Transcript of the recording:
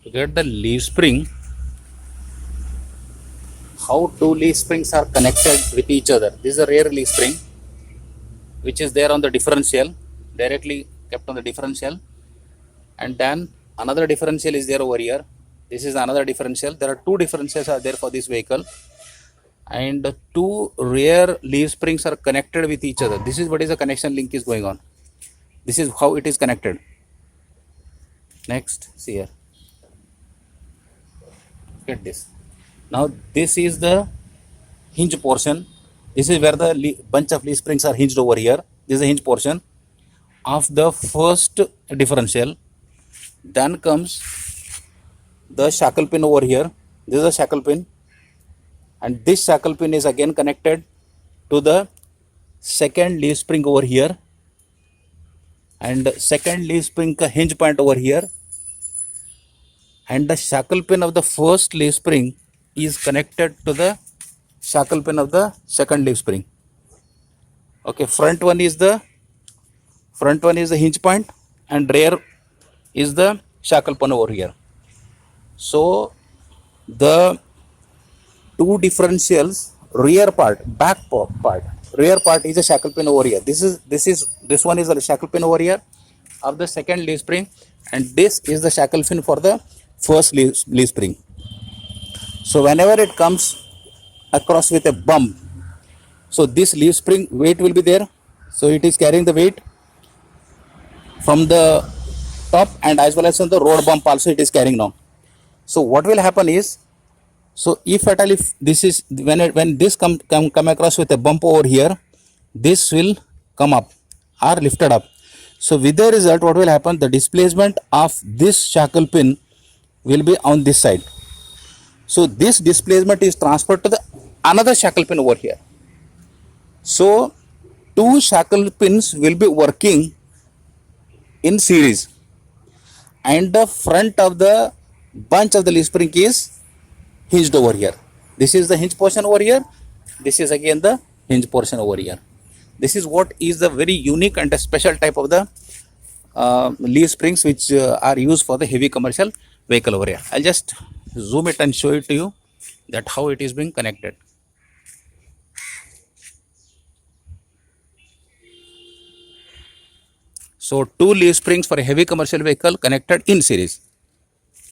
To get the leaf spring, how two leaf springs are connected with each other. This is a rear leaf spring which is there on the differential, directly kept on the differential, and then another differential is there over here. This is another differential. There are two differentials are there for this vehicle, and two rear leaf springs are connected with each other. This is what is the connection link is going on. This is how it is connected. Next, see here. Get this. Now this is the hinge portion. This is where the bunch of leaf springs are hinged over here. This is the hinge portion of the first differential. Then comes the shackle pin over here. This is a shackle pin, and this shackle pin is again connected to the second leaf spring over here, and second leaf spring ka hinge point over here, and the shackle pin of the first leaf spring is connected to the shackle pin of the second leaf spring. Okay, front one is the hinge point, and rear is the shackle pin over here. So the two differentials, rear part, back part, rear part is a shackle pin over here. This one is a shackle pin over here of the second leaf spring, and this is the shackle pin for the first leaf spring. So whenever it comes across with a bump, so this leaf spring weight will be there. So it is carrying the weight from the top, and as well as on the road bump also it is carrying now. So what will happen is, so if at all, if this is when this come across with a bump over here, this will come up or lifted up. So with the result, what will happen? The displacement of this shackle pin will be on this side. So this displacement is transferred to the another shackle pin over here. So two shackle pins will be working in series, and the front of the bunch of the leaf spring is hinged over here. This is the hinge portion over here. This is again the hinge portion over here. This is what is the very unique and a special type of the leaf springs which are used for the heavy commercial vehicle over here. I'll just zoom it and show it to you that how it is being connected. So two leaf springs for a heavy commercial vehicle connected in series.